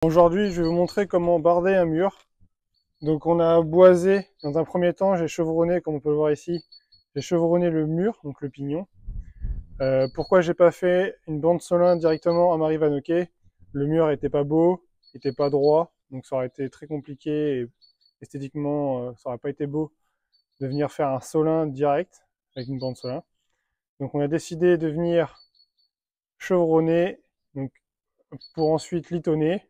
Aujourd'hui, je vais vous montrer comment barder un mur. Donc on a boisé, dans un premier temps, j'ai chevronné, comme on peut le voir ici, j'ai chevronné le mur, donc le pignon. Pourquoi j'ai pas fait une bande Solin directement à Marie Vanoquet? Le mur était pas beau, était pas droit, donc ça aurait été très compliqué et esthétiquement, ça aurait pas été beau de venir faire un Solin direct avec une bande Solin. Donc on a décidé de venir chevronner, donc pour ensuite litonner.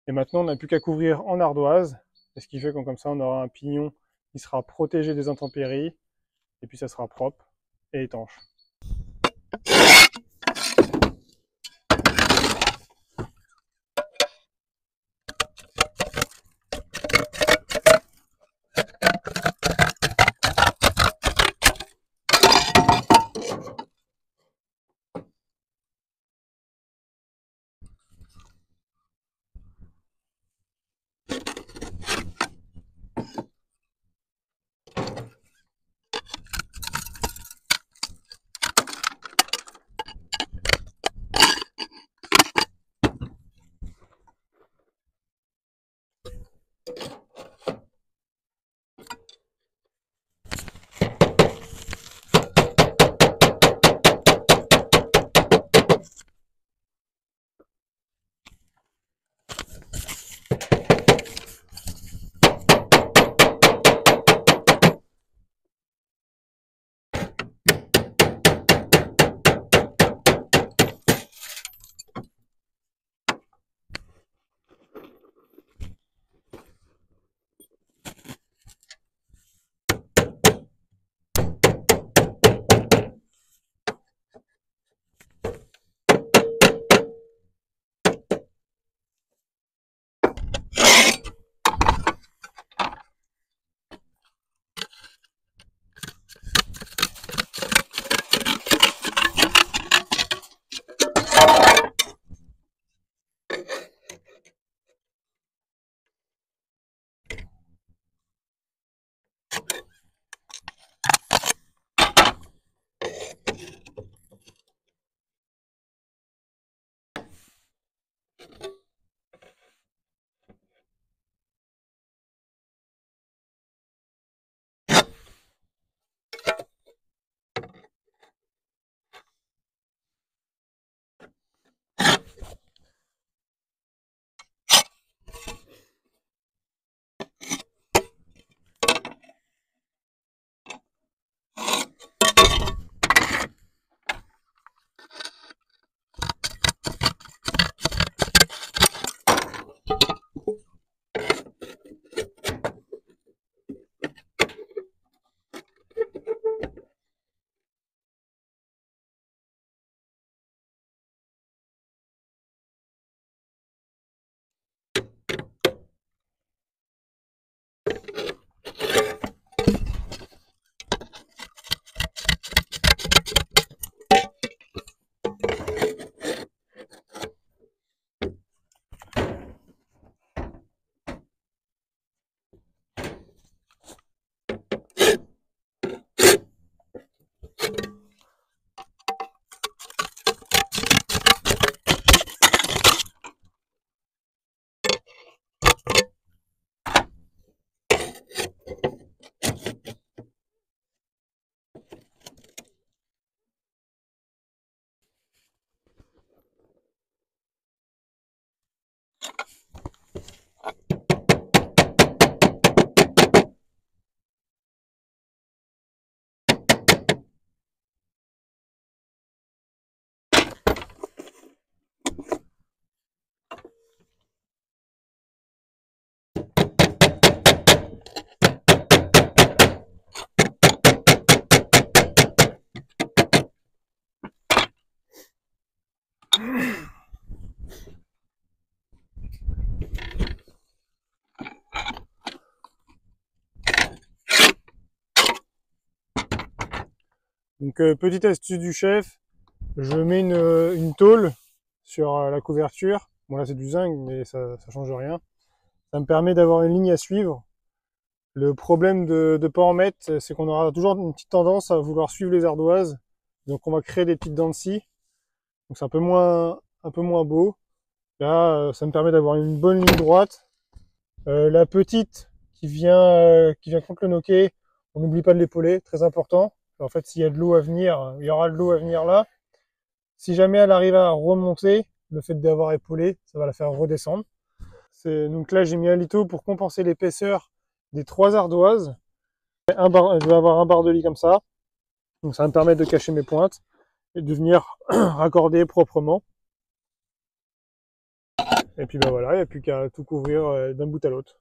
Et maintenant, on n'a plus qu'à couvrir en ardoise, et ce qui fait que comme ça, on aura un pignon qui sera protégé des intempéries, et puis ça sera propre et étanche. Donc petite astuce du chef, je mets une tôle sur la couverture. Bon là c'est du zinc mais ça change rien. Ça me permet d'avoir une ligne à suivre. Le problème de ne pas en mettre, c'est qu'on aura toujours une petite tendance à vouloir suivre les ardoises. Donc on va créer des petites dents de scie. Donc c'est un peu moins beau. Là, ça me permet d'avoir une bonne ligne droite. La petite qui vient contre le noquet, on n'oublie pas de l'épauler, très important. En fait, s'il y a de l'eau à venir, il y aura de l'eau à venir là. Si jamais elle arrive à remonter, le fait d'avoir épaulé, ça va la faire redescendre. Donc là, j'ai mis un litho pour compenser l'épaisseur des 3 ardoises. Je vais avoir un barre-de-lit comme ça. Donc ça va me permettre de cacher mes pointes et de venir raccorder proprement. Et puis ben voilà, il n'y a plus qu'à tout couvrir d'un bout à l'autre.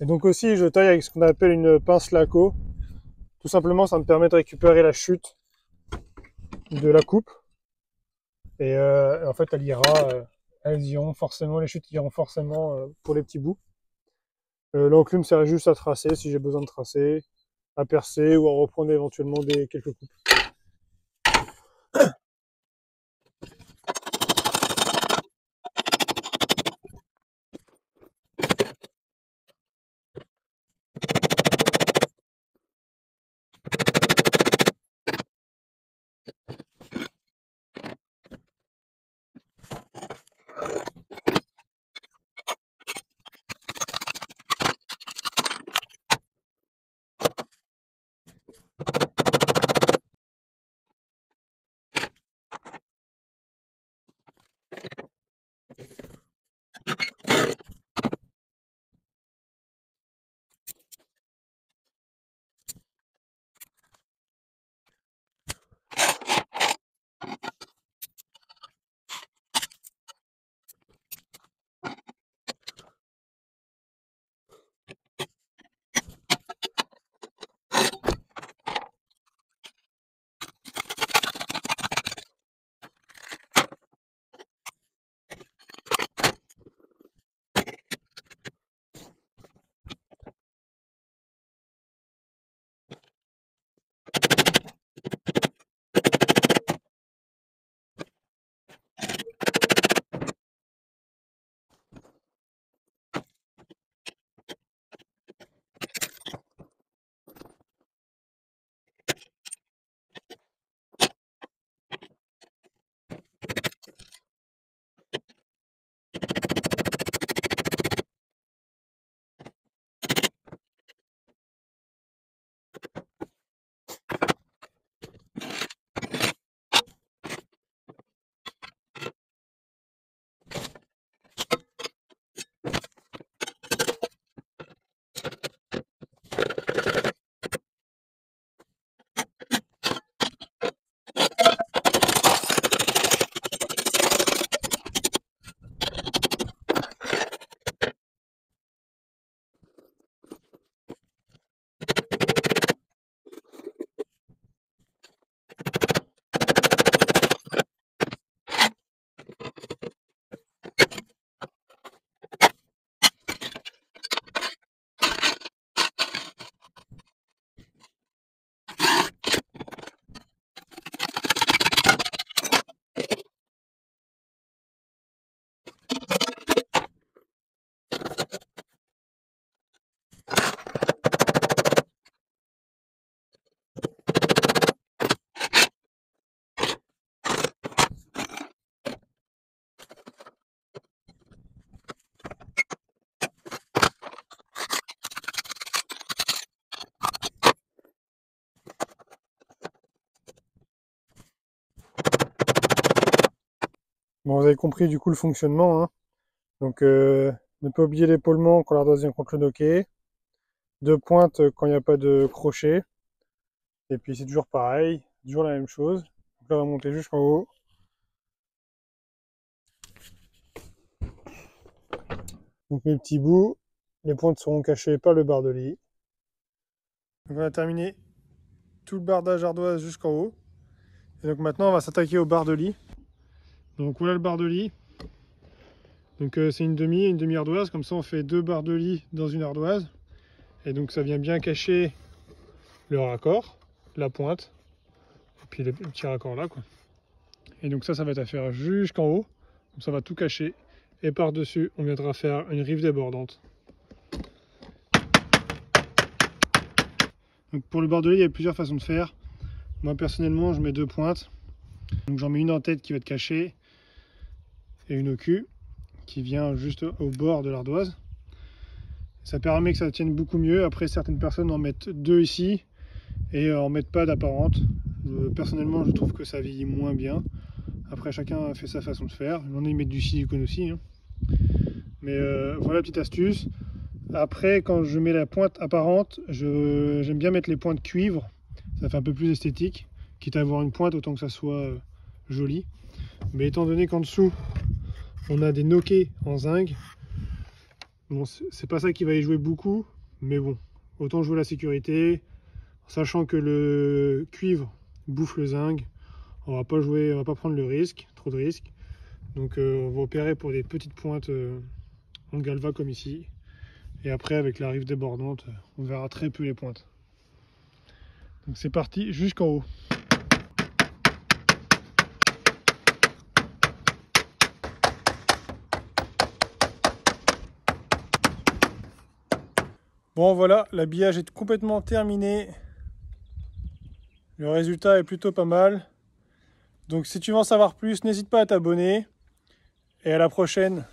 Et donc aussi, je taille avec ce qu'on appelle une pince laco. Tout simplement, ça me permet de récupérer la chute de la coupe. Et en fait, elles iront forcément, les chutes iront forcément pour les petits bouts. L'enclume sert juste à tracer si j'ai besoin de tracer, à percer ou à reprendre éventuellement quelques coupes. Bon, vous avez compris du coup le fonctionnement, hein. Donc ne pas oublier l'épaulement quand l'ardoise vient contre le noquet, deux pointes quand il n'y a pas de crochet, et puis c'est toujours pareil, toujours la même chose. Donc là on va monter jusqu'en haut. Donc mes petits bouts, les pointes seront cachées par le barre-de-lit. Donc on a terminé tout le bardage ardoise jusqu'en haut. Et donc maintenant on va s'attaquer au barre-de-lit. Donc voilà le barre-de-lit. Donc c'est une demi-ardoise, comme ça on fait 2 barres de lit dans une ardoise. Et donc ça vient bien cacher le raccord, la pointe, et puis le petit raccord là, quoi. Et donc ça va être à faire jusqu'en haut. Donc ça va tout cacher. Et par-dessus, on viendra faire une rive débordante. Donc pour le bordelier, il y a plusieurs façons de faire. Moi personnellement, je mets 2 pointes. Donc j'en mets une en tête qui va être cachée et une au cul qui vient juste au bord de l'ardoise. Ça permet que ça tienne beaucoup mieux. Après, certaines personnes en mettent 2 ici et en mettent pas d'apparente. Personnellement, je trouve que ça vieillit moins bien. Après, chacun fait sa façon de faire. J'en ai mis du silicone aussi, hein. Mais voilà la petite astuce. Après, quand je mets la pointe apparente, j'aime bien mettre les pointes cuivre. Ça fait un peu plus esthétique. Quitte à avoir une pointe, autant que ça soit joli. Mais étant donné qu'en dessous, on a des noquets en zinc, bon, c'est pas ça qui va y jouer beaucoup. Mais bon, autant jouer la sécurité, sachant que le cuivre bouffe le zinc. On va pas prendre le risque, trop de risques. Donc on va opérer pour des petites pointes en galva comme ici. Et après, avec la rive débordante, on verra très peu les pointes. Donc c'est parti jusqu'en haut. Bon voilà, l'habillage est complètement terminé. Le résultat est plutôt pas mal. Donc si tu veux en savoir plus, n'hésite pas à t'abonner. Et à la prochaine.